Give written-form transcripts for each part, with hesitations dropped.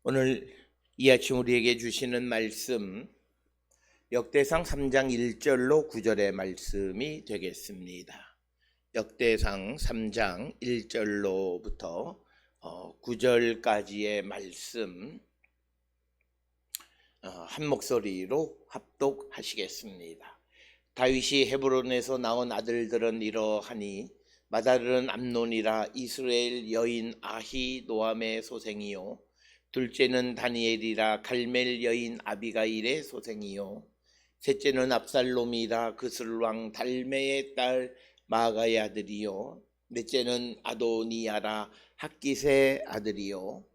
오늘 이 아침 우리에게 주시는 말씀 역대상 3장 1절로 9절의 말씀이 되겠습니다. 역대상 3장 1절로부터 9절까지의 말씀 한 목소리로 합독하시겠습니다. 다윗이 헤브론에서 낳은 아들들은 이러하니 맏아들은 암논이라 이스라엘 여인 아히노암의 소생이요 둘째는 다니엘이라 갈멜 여인 아비가일의 소생이요 셋째는 압살롬이라 그슬 왕 달메의 딸 마아가의 아들이요 넷째는 아도니야라 학깃의 아들이요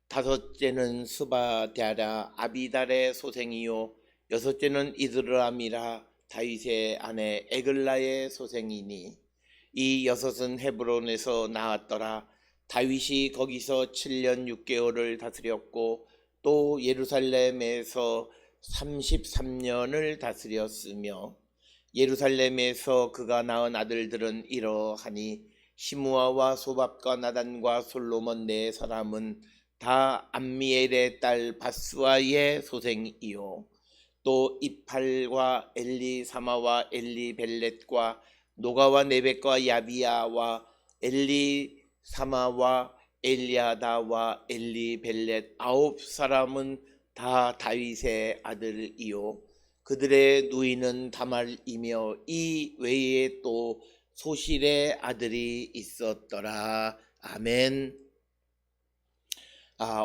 다섯째는 스바랴라 아비달의 소생이요 여섯째는 이드람이라 다윗의 아내 에글라의 소생이니 이 여섯은 헤브론에서 나았더라. 다윗이 거기서 7년 6개월을 다스렸고 또 예루살렘에서 33년을 다스렸으며 예루살렘에서 그가 낳은 아들들은 이러하니 시므아와 소밥과 나단과 솔로몬 네 사람은 다 암미엘의 딸 바스와의 소생이요 또 이팔과 엘리사마와 엘리벨렛과 노가와 네벡과 야비야와 엘리사마와 엘리아다와 엘리벨렛 9사람은 다 다윗의 아들이요 그들의 누이는 다말이며 이 외에 또 소실의 아들이 있었더라. 아멘.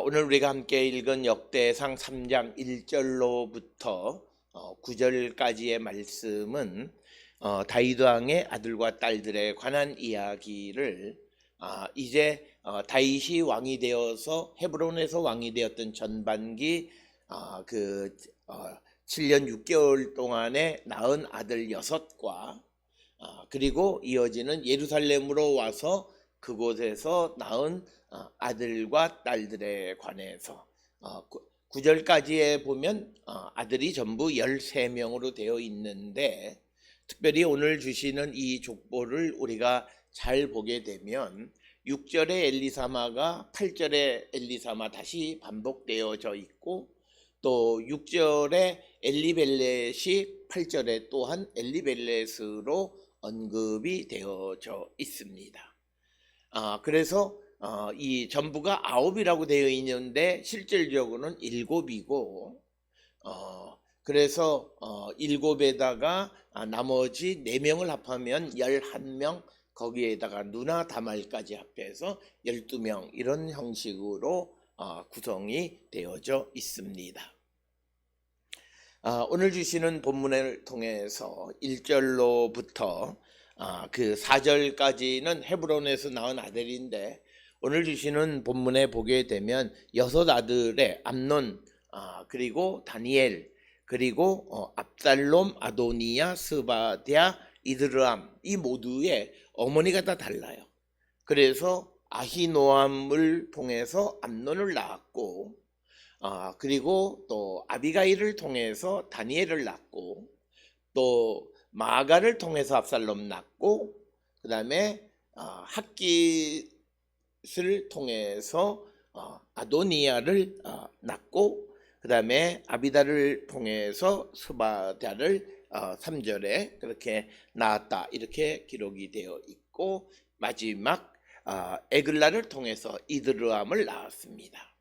오늘 우리가 함께 읽은 역대상 3장 1절로부터 9절까지의 말씀은 다윗 왕의 아들과 딸들에 관한 이야기를 이제 다윗이 왕이 되어서 헤브론에서 왕이 되었던 전반기 7년 6개월 동안에 낳은 아들 6과 그리고 이어지는 예루살렘으로 와서 그곳에서 낳은 아들과 딸들에 관해서 9절까지에 보면 아들이 전부 13명으로 되어 있는데 특별히 오늘 주시는 이 족보를 우리가 잘 보게 되면 6절의 엘리사마가 8절의 엘리사마 다시 반복되어져 있고 또 6절의 엘리벨렛이 8절에 또한 엘리벨렛으로 언급이 되어져 있습니다. 그래서 이 전부가 9이라고 되어 있는데 실질적으로는 7이고 그래서 7에다가 나머지 4명을 합하면 11명 거기에다가 누나 다말까지 합해서 12명 이런 형식으로 구성이 되어져 있습니다. 오늘 주시는 본문을 통해서 1절로부터 그 4절까지는 헤브론에서 낳은 아들인데 오늘 주시는 본문에 보게 되면 6 아들의 암논 그리고 다니엘 그리고 압살롬, 아도니야, 스바랴, 이드람 이 모두의 어머니가 다 달라요. 그래서 아히노암을 통해서 암논을 낳았고 그리고 또 아비가일을 통해서 다니엘을 낳고 또 마아가를 통해서 압살롬 낳고 그 다음에 학깃을 통해서 아도니야를 낳고 그 다음에 아비달을 통해서 스바랴를 3절에 그렇게 낳았다 이렇게 기록이 되어 있고 마지막 에글라를 통해서 이드람을 낳았습니다.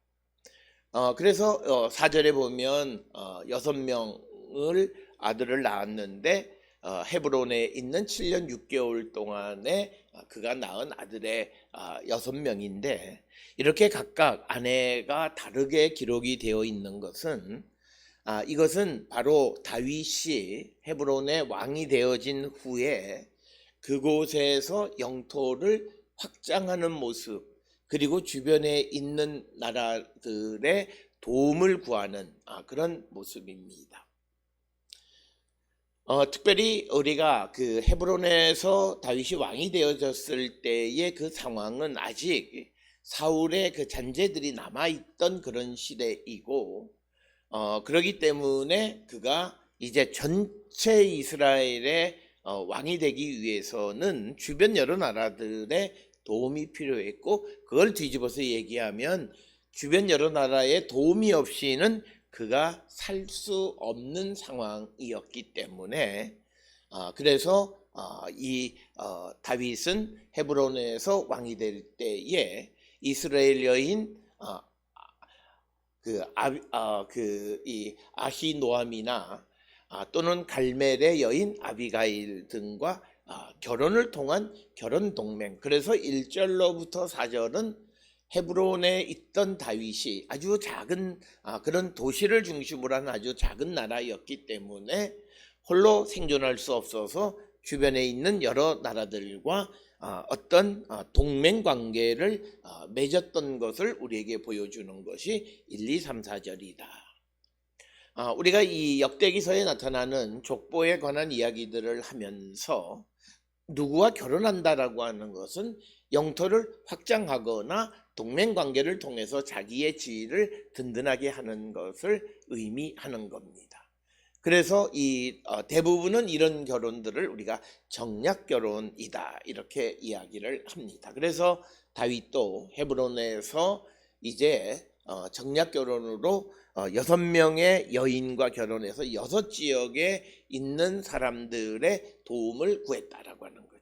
그래서 4절에 보면 6명을 아들을 낳았는데 헤브론에 있는 7년 6개월 동안에 그가 낳은 아들의 6명인데 이렇게 각각 아내가 다르게 기록이 되어 있는 것은 이것은 바로 다윗이 헤브론의 왕이 되어진 후에 그곳에서 영토를 확장하는 모습 그리고 주변에 있는 나라들의 도움을 구하는 그런 모습입니다. 특별히 우리가 그 헤브론에서 다윗이 왕이 되어졌을 때의 그 상황은 아직 사울의 그 잔재들이 남아있던 그런 시대이고 그러기 때문에 그가 이제 전체 이스라엘의 왕이 되기 위해서는 주변 여러 나라들의 도움이 필요했고 그걸 뒤집어서 얘기하면 주변 여러 나라의 도움이 없이는 그가 살 수 없는 상황이었기 때문에 그래서 다윗은 헤브론에서 왕이 될 때에 이스라엘 여인 이 아히노암이나 또는 갈멜의 여인 아비가일 등과 결혼을 통한 결혼 동맹. 그래서 1절로부터 4절은 헤브론에 있던 다윗이 아주 작은 그런 도시를 중심으로 한 아주 작은 나라였기 때문에 홀로 생존할 수 없어서 주변에 있는 여러 나라들과 어떤 동맹 관계를 맺었던 것을 우리에게 보여주는 것이 1, 2, 3, 4절이다. 우리가 이 역대기서에 나타나는 족보에 관한 이야기들을 하면서 누구와 결혼한다라고 하는 것은 영토를 확장하거나 동맹 관계를 통해서 자기의 지위를 든든하게 하는 것을 의미하는 겁니다. 그래서 대부분은 이런 결혼들을 우리가 정략 결혼이다 이렇게 이야기를 합니다. 그래서 다윗도 헤브론에서 이제 정략 결혼으로 6명의 여인과 결혼해서 6지역에 있는 사람들의 도움을 구했다라고 하는 거죠.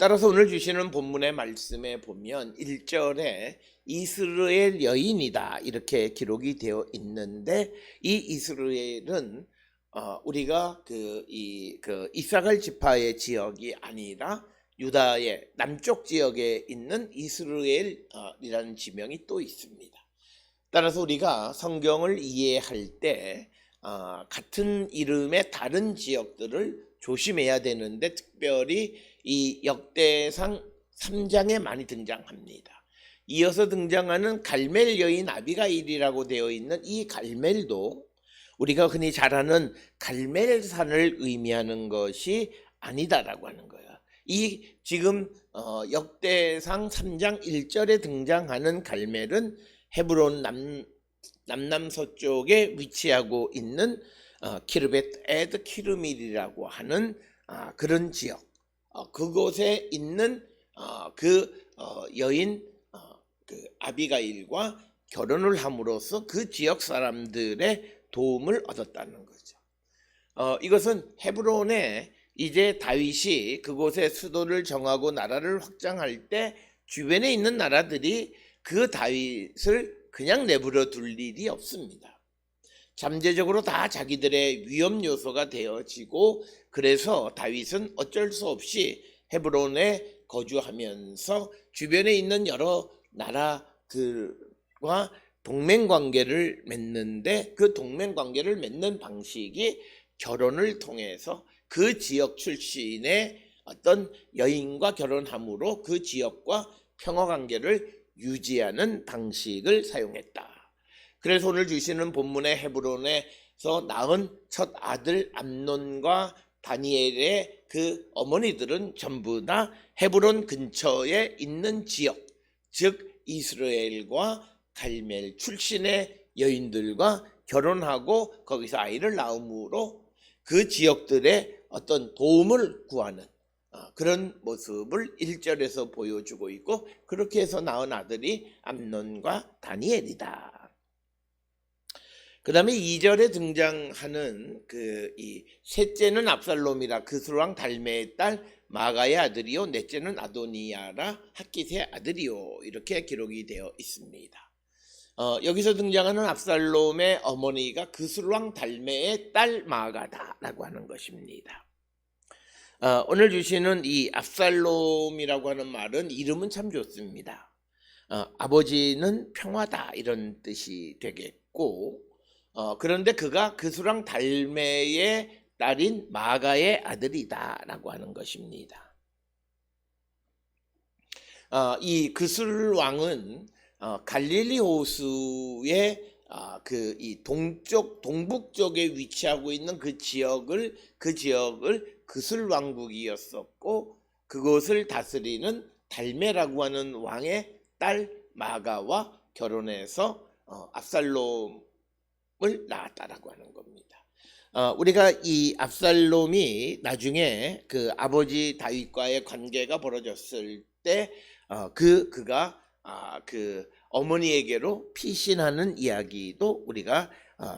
따라서 오늘 주시는 본문의 말씀에 보면 1절에 이스라엘 여인이다 이렇게 기록이 되어 있는데, 이 이스라엘은 우리가 이사갈 지파의 지역이 아니라 유다의 남쪽 지역에 있는 이스라엘이라는 지명이 또 있습니다. 따라서 우리가 성경을 이해할 때 같은 이름의 다른 지역들을 조심해야 되는데, 특별히 이 역대상 3장에 많이 등장합니다. 이어서 등장하는 갈멜 여인 아비가일이라고 되어 있는 이 갈멜도 우리가 흔히 잘 아는 갈멜산을 의미하는 것이 아니다라고 하는 거예요. 이 지금 역대상 3장 1절에 등장하는 갈멜은 헤브론 남남서쪽에 위치하고 있는 키르벳 에드 키르밀이라고 하는 그런 지역, 그곳에 있는 여인 아비가일과 결혼을 함으로써 그 지역 사람들의 도움을 얻었다는 거죠. 이것은 헤브론에 이제 다윗이 그곳에 수도를 정하고 나라를 확장할 때 주변에 있는 나라들이 그 다윗을 그냥 내버려 둘 일이 없습니다. 잠재적으로 다 자기들의 위험 요소가 되어지고, 그래서 다윗은 어쩔 수 없이 헤브론에 거주하면서 주변에 있는 여러 나라들과 동맹 관계를 맺는데, 그 동맹 관계를 맺는 방식이 결혼을 통해서 그 지역 출신의 어떤 여인과 결혼함으로 그 지역과 평화 관계를 유지하는 방식을 사용했다. 그래서 오늘 주시는 본문의 헤브론에서 낳은 첫 아들 암논과 다니엘의 그 어머니들은 전부 다 헤브론 근처에 있는 지역, 즉 이스라엘과 갈멜 출신의 여인들과 결혼하고 거기서 아이를 낳음으로 그 지역들의 어떤 도움을 구하는 그런 모습을 1절에서 보여주고 있고, 그렇게 해서 낳은 아들이 암논과 다니엘이다. 그 다음에 2절에 등장하는 이 셋째는 압살롬이라 그스왕 달메의 딸 마가의 아들이요, 넷째는 아도니야라 핫깃의 아들이요, 이렇게 기록이 되어 있습니다. 여기서 등장하는 압살롬의 어머니가 그스왕 달메의 딸 마가다라고 하는 것입니다. 오늘 주시는 이 압살롬이라고 하는 말은 이름은 참 좋습니다. 아버지는 평화다 이런 뜻이 되겠고, 그런데 그가 그스랑 달메의 딸인 마가의 아들이다라고 하는 것입니다. 이 그술 왕은 갈릴리 호수의 이 동북 쪽에 위치하고 있는 그 지역을 그술 왕국이었었고, 그곳을 다스리는 달메라고 하는 왕의 딸 마가와 결혼해서 압살롬을 낳았다라고 하는 겁니다. 우리가 이 압살롬이 나중에 그 아버지 다윗과의 관계가 벌어졌을 때 그가 어머니에게로 피신하는 이야기도 우리가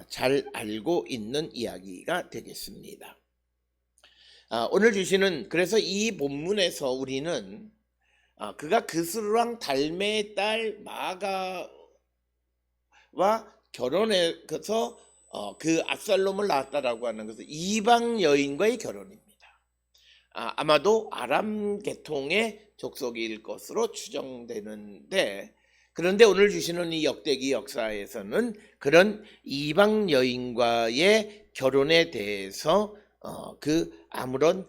잘 알고 있는 이야기가 되겠습니다. 오늘 주시는 그래서 이 본문에서 우리는 그가 그스루랑 달메의 딸 마가와 결혼해서 그 압살롬을 낳았다라고 하는 것은 이방 여인과의 결혼입니다. 아마도 아람 계통의 족속일 것으로 추정되는데, 그런데 오늘 주시는 이 역대기 역사에서는 그런 이방 여인과의 결혼에 대해서 아무런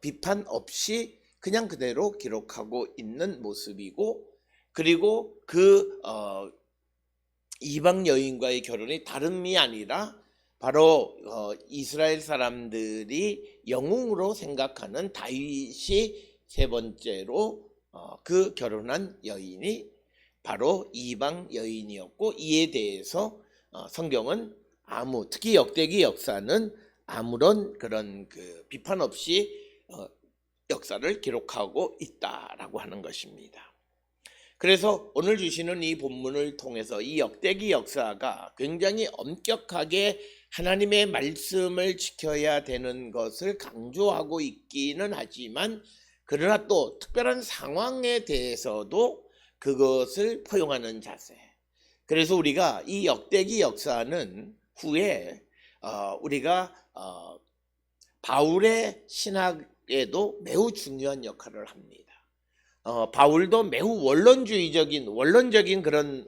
비판 없이 그냥 그대로 기록하고 있는 모습이고, 그리고 이방 여인과의 결혼이 다름이 아니라 바로 이스라엘 사람들이 영웅으로 생각하는 다윗이 세 번째로 그 결혼한 여인이 바로 이방 여인이었고, 이에 대해서 성경은 특히 역대기 역사는 아무런 그런 비판 없이 역사를 기록하고 있다라고 하는 것입니다. 그래서 오늘 주시는 이 본문을 통해서 이 역대기 역사가 굉장히 엄격하게 하나님의 말씀을 지켜야 되는 것을 강조하고 있기는 하지만, 그러나 또 특별한 상황에 대해서도 그것을 포용하는 자세. 그래서 우리가 이 역대기 역사는 후에 우리가 바울의 신학에도 매우 중요한 역할을 합니다. 바울도 매우 원론적인 그런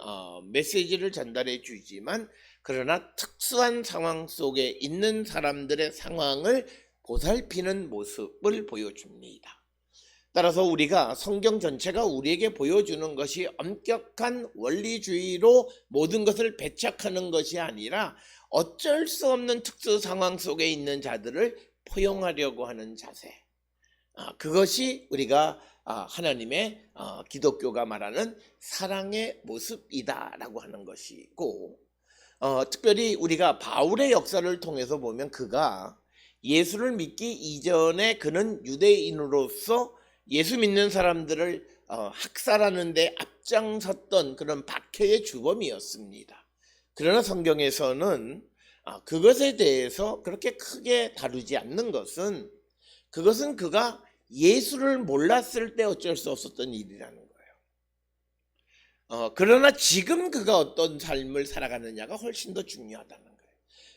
메시지를 전달해 주지만, 그러나 특수한 상황 속에 있는 사람들의 상황을 보살피는 모습을 보여줍니다. 따라서 우리가 성경 전체가 우리에게 보여주는 것이 엄격한 원리주의로 모든 것을 배척하는 것이 아니라 어쩔 수 없는 특수 상황 속에 있는 자들을 포용하려고 하는 자세. 그것이 우리가 하나님의 기독교가 말하는 사랑의 모습이다라고 하는 것이고, 특별히 우리가 바울의 역사를 통해서 보면 그가 예수를 믿기 이전에 그는 유대인으로서 예수 믿는 사람들을 학살하는 데 앞장섰던 그런 박해의 주범이었습니다. 그러나 성경에서는 그것에 대해서 그렇게 크게 다루지 않는 것은, 그것은 그가 예수를 몰랐을 때 어쩔 수 없었던 일이라는 거예요. 그러나 지금 그가 어떤 삶을 살아가느냐가 훨씬 더 중요하다는 거예요.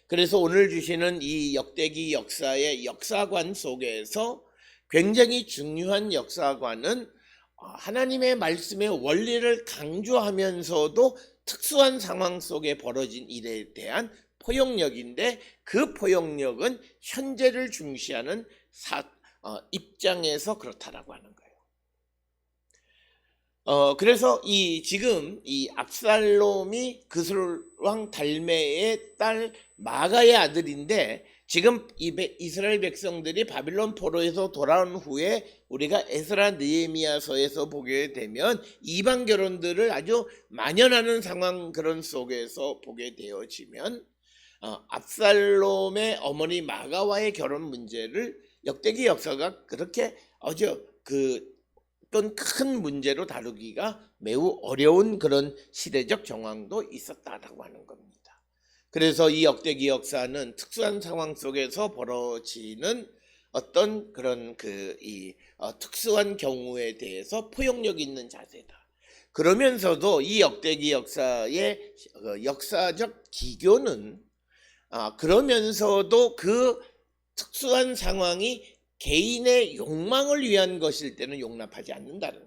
그래서 오늘 주시는 이 역대기 역사의 역사관 속에서 굉장히 중요한 역사관은 하나님의 말씀의 원리를 강조하면서도 특수한 상황 속에 벌어진 일에 대한 포용력인데, 그 포용력은 현재를 중시하는 입장에서 그렇다라고 하는 거예요. 그래서 지금 이 압살롬이 그스루왕 달메의 딸 마가의 아들인데, 지금 이스라엘 백성들이 바빌론 포로에서 돌아온 후에 우리가 에스라 느헤미야서에서 보게 되면 이방 결혼들을 아주 만연하는 상황 그런 속에서 보게 되어지면, 압살롬의 어머니 마가와의 결혼 문제를 역대기 역사가 그렇게 어떤 큰 문제로 다루기가 매우 어려운 그런 시대적 정황도 있었다라고 하는 겁니다. 그래서 이 역대기 역사는 특수한 상황 속에서 벌어지는 어떤 그런 특수한 경우에 대해서 포용력 있는 자세다. 그러면서도 이 역대기 역사의 역사적 기교는 그러면서도 그 특수한 상황이 개인의 욕망을 위한 것일 때는 용납하지 않는다는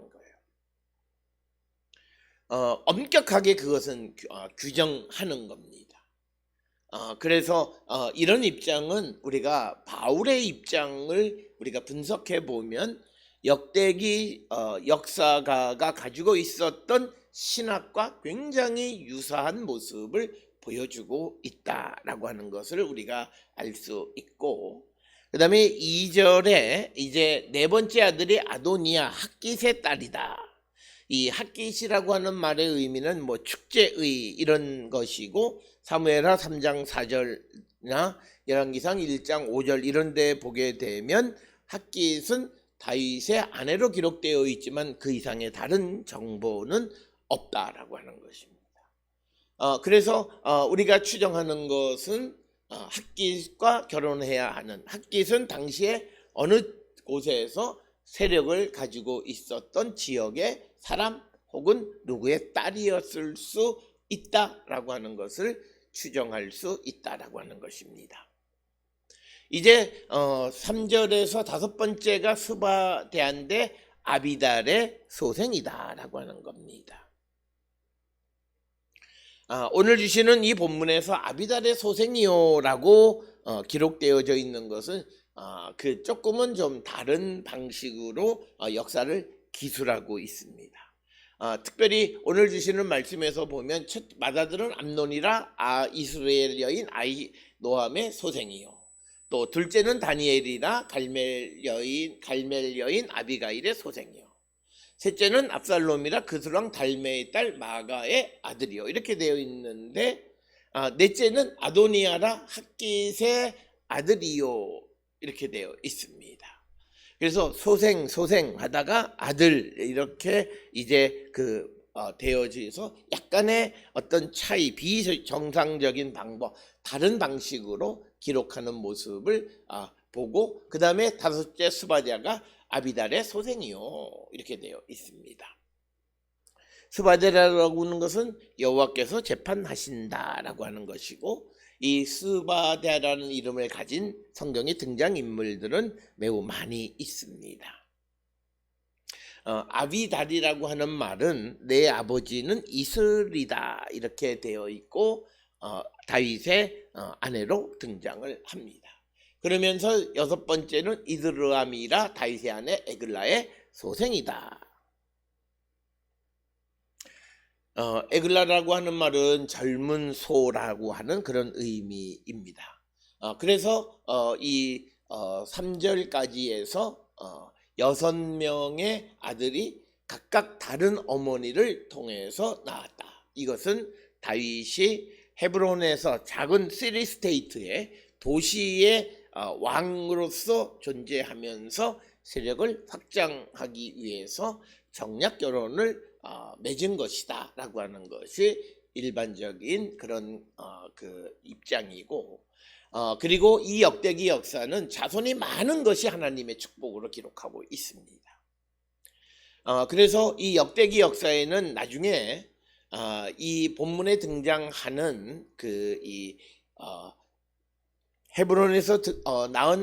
거예요. 엄격하게 그것은 규정하는 겁니다. 그래서 이런 입장은 우리가 바울의 입장을 우리가 분석해 보면 역대기 역사가가 가지고 있었던 신학과 굉장히 유사한 모습을 보여주고 있다라고 하는 것을 우리가 알 수 있고, 그 다음에 2절에 이제 네 번째 아들이 아도니아 핫깃의 딸이다. 이 핫깃이라고 하는 말의 의미는 축제의 이런 것이고, 사무엘하 3장 4절이나 열왕기상 1장 5절 이런 데 보게 되면 핫깃은 다윗의 아내로 기록되어 있지만 그 이상의 다른 정보는 없다라고 하는 것입니다. 그래서 우리가 추정하는 것은 핫깃과 결혼해야 하는, 핫깃은 당시에 어느 곳에서 세력을 가지고 있었던 지역의 사람 혹은 누구의 딸이었을 수 있다라고 하는 것을 추정할 수 있다라고 하는 것입니다. 이제 3절에서 5번째가 스바대한데 아비달의 소생이다라고 하는 겁니다. 오늘 주시는 이 본문에서 아비달의 소생이요라고 기록되어져 있는 것은 그 조금은 좀 다른 방식으로 역사를 기술하고 있습니다. 특별히 오늘 주시는 말씀에서 보면 첫 맏아들은 암논이라 이스라엘 여인 아히노함의 소생이요. 또 둘째는 다니엘이라 갈멜 여인 아비가일의 소생이요. 셋째는 압살롬이라 그스랑 달메의 딸 마가의 아들이요. 이렇게 되어 있는데 넷째는 아도니아라 핫깃의 아들이요. 이렇게 되어 있습니다. 그래서 소생 하다가 아들 이렇게 이제 되어져서 약간의 어떤 차이, 비정상적인 방법, 다른 방식으로 기록하는 모습을 보고 그 다음에 다섯째 스바디아가 아비달의 소생이요 이렇게 되어 있습니다. 스바디아라고 하는 것은 여호와께서 재판하신다라고 하는 것이고 이 스바디아라는 이름을 가진 성경의 등장인물들은 매우 많이 있습니다. 아비달이라고 하는 말은 내 아버지는 이슬이다 이렇게 되어 있고 다윗의 아내로 등장을 합니다. 그러면서 여섯 번째는 이드르암이라 다윗의 아내 에글라의 소생이다. 에글라라고 하는 말은 젊은 소라고 하는 그런 의미입니다. 그래서 이 3절까지에서 6명의 아들이 각각 다른 어머니를 통해서 낳았다. 이것은 다윗이 헤브론에서 작은 시리스테이트의 도시의 왕으로서 존재하면서 세력을 확장하기 위해서 정략 결혼을 맺은 것이다 라고 하는 것이 일반적인 그런 그 입장이고 그리고 이 역대기 역사는 자손이 많은 것이 하나님의 축복으로 기록하고 있습니다. 그래서 이 역사에는 나중에 이 본문에 등장하는 이 헤브론에서 낳은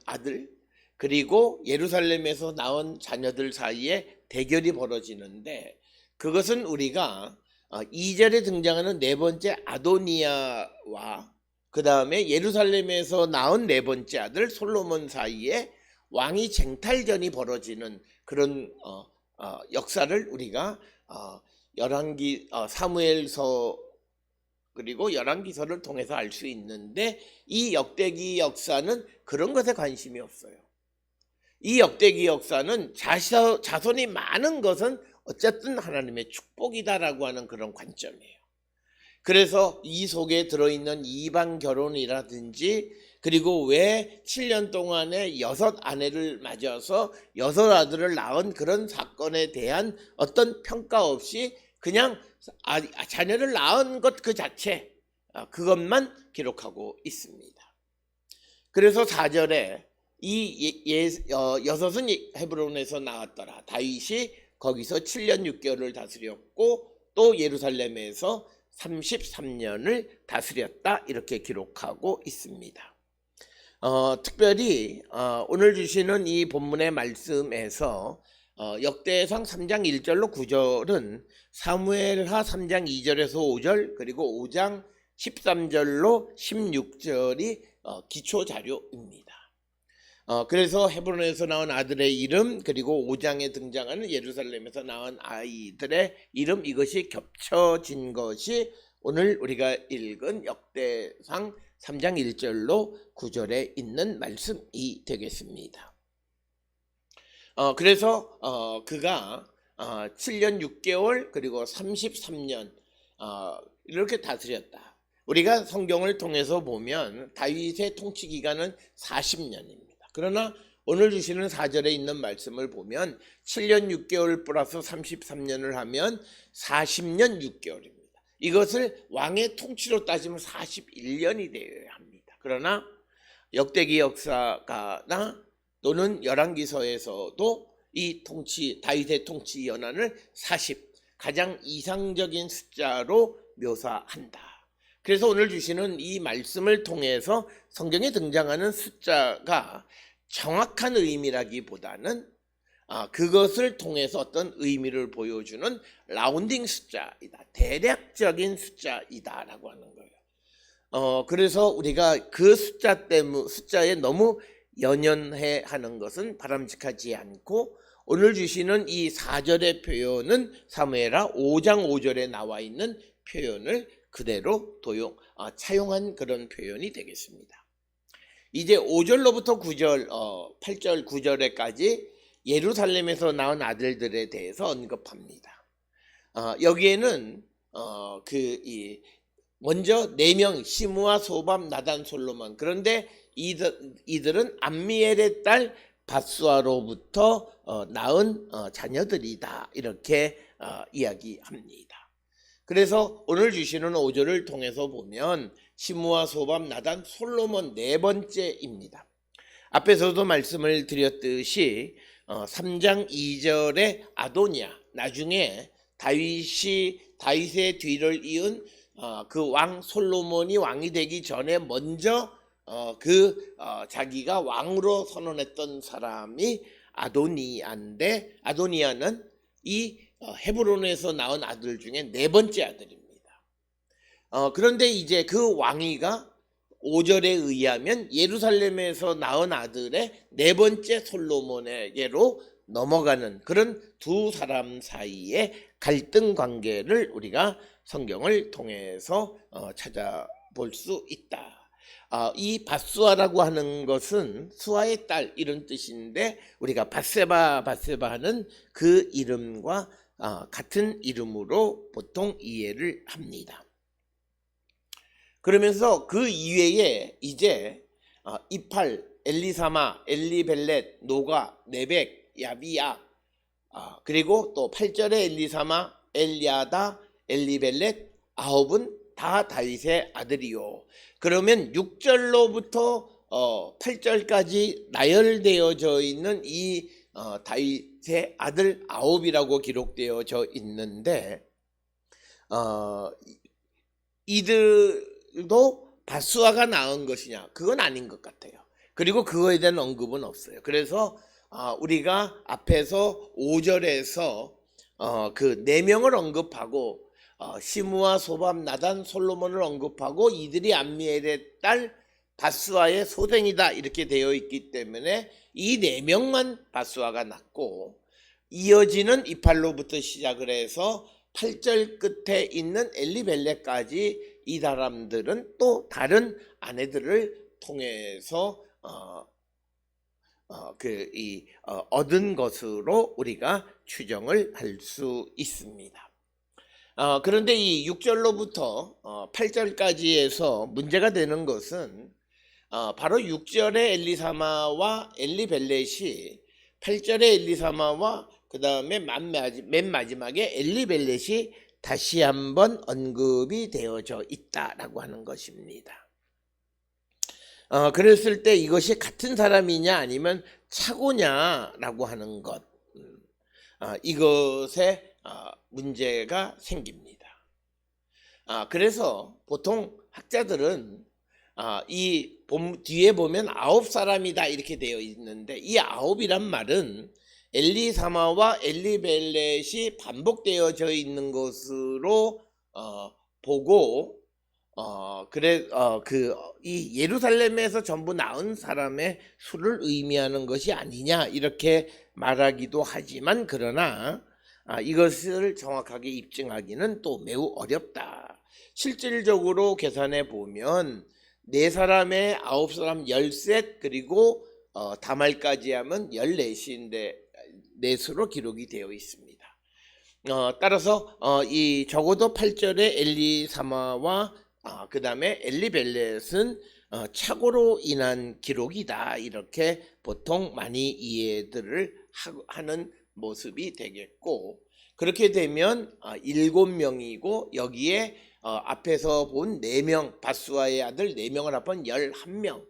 아들 그리고 예루살렘에서 낳은 자녀들 사이에 대결이 벌어지는데 그것은 우리가 2절에 등장하는 네 번째 아도니아와 그 다음에 예루살렘에서 낳은 네 번째 아들 솔로몬 사이에 왕위 쟁탈전이 벌어지는 그런 역사를 우리가 사무엘서 그리고 열왕기서를 통해서 알 수 있는데 이 역대기 역사는 그런 것에 관심이 없어요. 이 역대기 역사는 자손이 많은 것은 어쨌든 하나님의 축복이다라고 하는 그런 관점이에요. 그래서 이 속에 들어있는 이방 결혼이라든지 그리고 왜 7년 동안에 6 아내를 맞아서 6 아들을 낳은 그런 사건에 대한 어떤 평가 없이 그냥 자녀를 낳은 것 그 자체 그것만 기록하고 있습니다. 그래서 4절에 여섯은 헤브론에서 나왔더라. 다윗이 거기서 7년 6개월을 다스렸고 또 예루살렘에서 33년을 다스렸다 이렇게 기록하고 있습니다. 특별히 오늘 주시는 이 본문의 말씀에서 역대상 3장 1절로 9절은 사무엘하 3장 2절에서 5절 그리고 5장 13절로 16절이 기초 자료입니다. 그래서 헤브론에서 나온 아들의 이름 그리고 5장에 등장하는 예루살렘에서 나온 아이들의 이름 이것이 겹쳐진 것이 오늘 우리가 읽은 역대상 3장 1절로 9절에 있는 말씀이 되겠습니다. 그래서 그가 7년 6개월 그리고 33년 이렇게 다스렸다. 우리가 성경을 통해서 보면 다윗의 통치 기간은 40년입니다. 그러나 오늘 주시는 4절에 있는 말씀을 보면 7년 6개월 플러스 33년을 하면 40년 6개월입니다. 이것을 왕의 통치로 따지면 41년이 되어야 합니다. 그러나 역대기 역사가나 또는 열왕기서에서도 이 통치, 다윗의 통치 연한을 40, 가장 이상적인 숫자로 묘사한다. 그래서 오늘 주시는 이 말씀을 통해서 성경에 등장하는 숫자가 정확한 의미라기보다는 그것을 통해서 어떤 의미를 보여주는 라운딩 숫자이다. 대략적인 숫자이다라고 하는 거예요. 그래서 우리가 그 숫자에 너무 연연해 하는 것은 바람직하지 않고, 오늘 주시는 이 4절의 표현은 사무엘하 5장 5절에 나와 있는 표현을 그대로 차용한 그런 표현이 되겠습니다. 이제 5절로부터 9절, 8절, 9절에까지 예루살렘에서 낳은 아들들에 대해서 언급합니다. 여기에는 먼저 4명, 시므아, 소밤, 나단, 솔로몬. 그런데 이들은 암미엘의 딸 밧수아로부터 낳은 자녀들이다, 이렇게 이야기합니다. 그래서 오늘 주시는 5절을 통해서 보면 시므아, 소밤, 나단, 솔로몬 4번째입니다. 앞에서도 말씀을 드렸듯이 3장 2절에 아도니아, 나중에 다윗의 뒤를 이은 그 왕 솔로몬이 왕이 되기 전에 먼저 자기가 왕으로 선언했던 사람이 아도니아인데, 아도니아는 이 헤브론에서 낳은 아들 중에 4번째 아들입니다. 그런데 이제 그 왕위가 5절에 의하면 예루살렘에서 낳은 아들의 4번째 솔로몬에게로 넘어가는 그런 두 사람 사이의 갈등 관계를 우리가 성경을 통해서 찾아볼 수 있다. 이 밧수아라고 하는 것은 수아의 딸 이런 뜻인데, 우리가 밧세바는 그 이름과 같은 이름으로 보통 이해를 합니다. 그러면서 그 이외에 이제 이팔, 엘리사마, 엘리벨렛, 노가, 네벡, 야비야, 그리고 또 8절에 엘리사마, 엘리아다, 엘리벨렛, 9은 다 다윗의 아들이요. 그러면 6절로부터 8절까지 나열되어져 있는 이 다윗의 아들 9이라고 기록되어져 있는데, 이들도 밧수아가 낳은 것이냐? 그건 아닌 것 같아요. 그리고 그거에 대한 언급은 없어요. 그래서 우리가 앞에서 5절에서 그 4명을 언급하고 시므아, 소밤, 나단, 솔로몬을 언급하고 이들이 암미엘의 딸 밧수아의 소생이다 이렇게 되어 있기 때문에 이 4명만 밧수아가 낳고, 이어지는 이팔로부터 시작을 해서 8절 끝에 있는 엘리벨렛까지 이 사람들은 또 다른 아내들을 통해서 얻은 것으로 우리가 추정을 할 수 있습니다. 그런데 이 6절로부터 8절까지에서 문제가 되는 것은 바로 6절의 엘리사마와 엘리벨렛이 8절의 엘리사마와 그 다음에 맨 마지막에 엘리벨렛이 다시 한번 언급이 되어져 있다라고 하는 것입니다. 그랬을 때 이것이 같은 사람이냐 아니면 착오냐라고 하는 것, 이것에 문제가 생깁니다. 그래서 보통 학자들은 이 뒤에 보면 9사람이다 이렇게 되어 있는데, 이 9이란 말은 엘리사마와 엘리벨렛이 반복되어져 있는 것으로 보고, 이 예루살렘에서 전부 낳은 사람의 수를 의미하는 것이 아니냐 이렇게 말하기도 하지만, 그러나 이것을 정확하게 입증하기는 또 매우 어렵다. 실질적으로 계산해 보면 4사람에 9사람 13, 그리고 다말까지 하면 14시인데 4수로 기록이 되어 있습니다. 따라서 이 적어도 8절에 엘리사마와 그 다음에 엘리벨렛은 착오로 인한 기록이다 이렇게 보통 많이 이해들을 하는 모습이 되겠고, 그렇게 되면 7명이고 여기에 앞에서 본 4명, 바수아의 아들 4명을 합한 11명.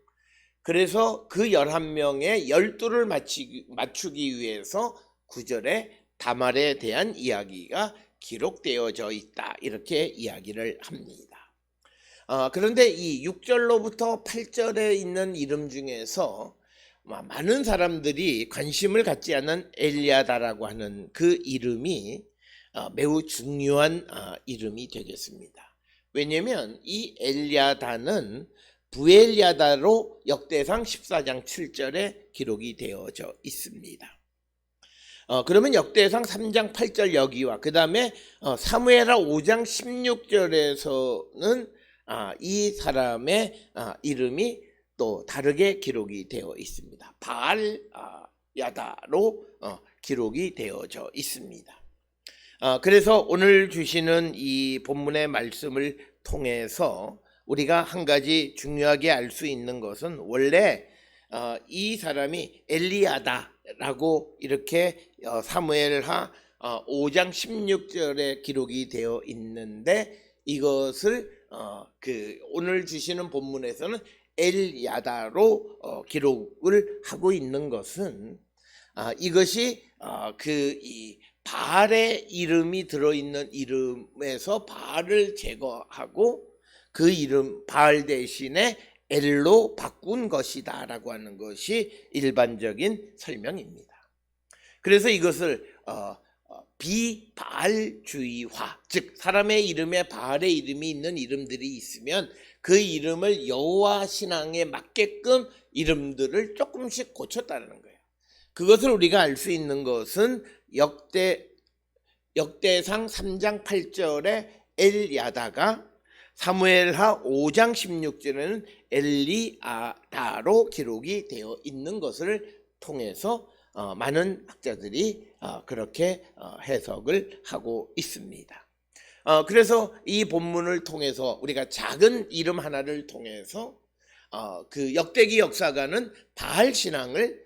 그래서 그 11명의 12를 맞추기 위해서 9절에 다말에 대한 이야기가 기록되어져 있다 이렇게 이야기를 합니다. 그런데 이 6절로부터 8절에 있는 이름 중에서 많은 사람들이 관심을 갖지 않은 엘리야다라고 하는 그 이름이 매우 중요한 이름이 되겠습니다. 왜냐하면 이 엘리야다는 부엘야다로 역대상 14장 7절에 기록이 되어져 있습니다. 그러면 역대상 3장 8절 여기와 그 다음에 사무엘하 5장 16절에서는 이 사람의 이름이 또 다르게 기록이 되어 있습니다. 바알 야다로 기록이 되어져 있습니다. 그래서 오늘 주시는 이 본문의 말씀을 통해서 우리가 한 가지 중요하게 알 수 있는 것은 원래 이 사람이 엘리야다라고 이렇게 사무엘하 5장 16절에 기록이 되어 있는데 이것을 오늘 주시는 본문에서는 엘야다로 기록을 하고 있는 것은 이것이 이 바알의 이름이 들어있는 이름에서 바알을 제거하고 그 이름 바알 대신에 엘로 바꾼 것이다 라고 하는 것이 일반적인 설명입니다. 그래서 이것을 비바알주의화, 즉 사람의 이름에 바알의 이름이 있는 이름들이 있으면 그 이름을 여호와 신앙에 맞게끔 이름들을 조금씩 고쳤다는 거예요. 그것을 우리가 알 수 있는 것은 역대상 3장 8절에 엘야다가 사무엘하 5장 16절에는 엘리야다로 기록이 되어 있는 것을 통해서 많은 학자들이 그렇게 해석을 하고 있습니다. 그래서 이 본문을 통해서 우리가 작은 이름 하나를 통해서 그 역대기 역사가는 바알 신앙을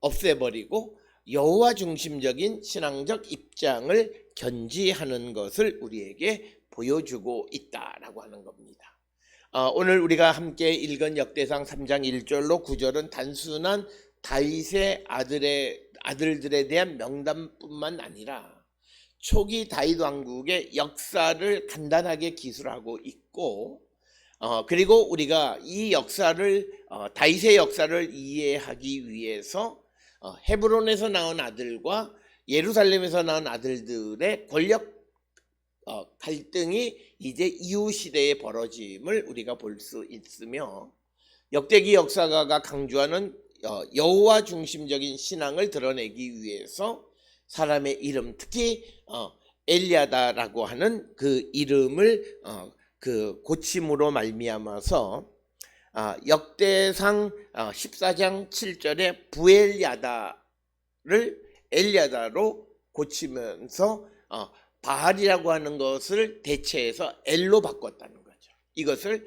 없애버리고 여호와 중심적인 신앙적 입장을 견지하는 것을 우리에게 보여주고 있다라고 하는 겁니다. 오늘 우리가 함께 읽은 역대상 3장 1절로 9절은 단순한 다윗의 아들들에 대한 명단뿐만 아니라 초기 다윗 왕국의 역사를 간단하게 기술하고 있고, 그리고 우리가 이 역사를 다윗의 역사를 이해하기 위해서 헤브론에서 낳은 아들과 예루살렘에서 낳은 아들들의 권력 갈등이 이제 이후 시대에 벌어짐을 우리가 볼 수 있으며, 역대기 역사가가 강조하는 여호와 중심적인 신앙을 드러내기 위해서 사람의 이름, 특히 엘리야다라고 하는 그 이름을 그 고침으로 말미암아서 역대상 14장 7절에 부엘야다를 엘야다로 고치면서 바알이라고 하는 것을 대체해서 엘로 바꿨다는 거죠. 이것을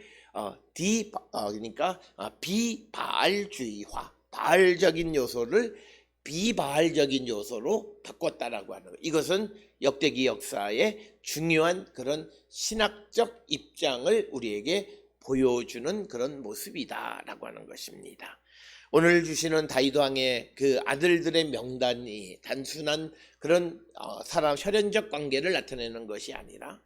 그러니까 비바알주의화, 바알적인 요소를 비바알적인 요소로 바꿨다라고 하는 것. 이것은 역대기 역사의 중요한 그런 신학적 입장을 우리에게 보여주는 그런 모습이다라고 하는 것입니다. 오늘 주시는 다윗 왕의 그 아들들의 명단이 단순한 그런 사람 혈연적 관계를 나타내는 것이 아니라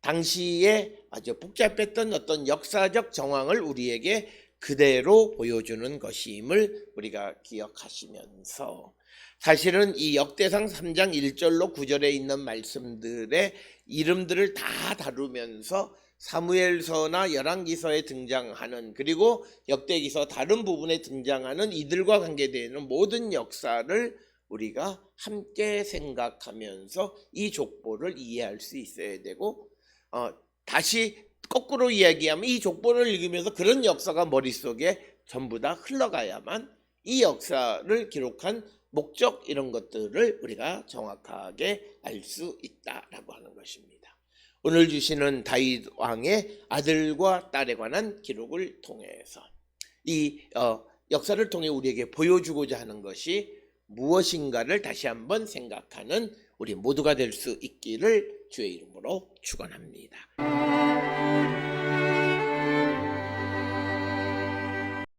당시에 아주 복잡했던 어떤 역사적 정황을 우리에게 그대로 보여주는 것임을 우리가 기억하시면서, 사실은 이 역대상 3장 1절로 9절에 있는 말씀들의 이름들을 다 다루면서 사무엘서나 열왕기서에 등장하는, 그리고 역대기서 다른 부분에 등장하는 이들과 관계되는 모든 역사를 우리가 함께 생각하면서 이 족보를 이해할 수 있어야 되고, 다시 거꾸로 이야기하면 이 족보를 읽으면서 그런 역사가 머릿속에 전부 다 흘러가야만 이 역사를 기록한 목적, 이런 것들을 우리가 정확하게 알 수 있다라고 하는 것입니다. 오늘 주시는 다윗 왕의 아들과 딸에 관한 기록을 통해서 이 역사를 통해 우리에게 보여주고자 하는 것이 무엇인가를 다시 한번 생각하는 우리 모두가 될 수 있기를 주의 이름으로 축원합니다.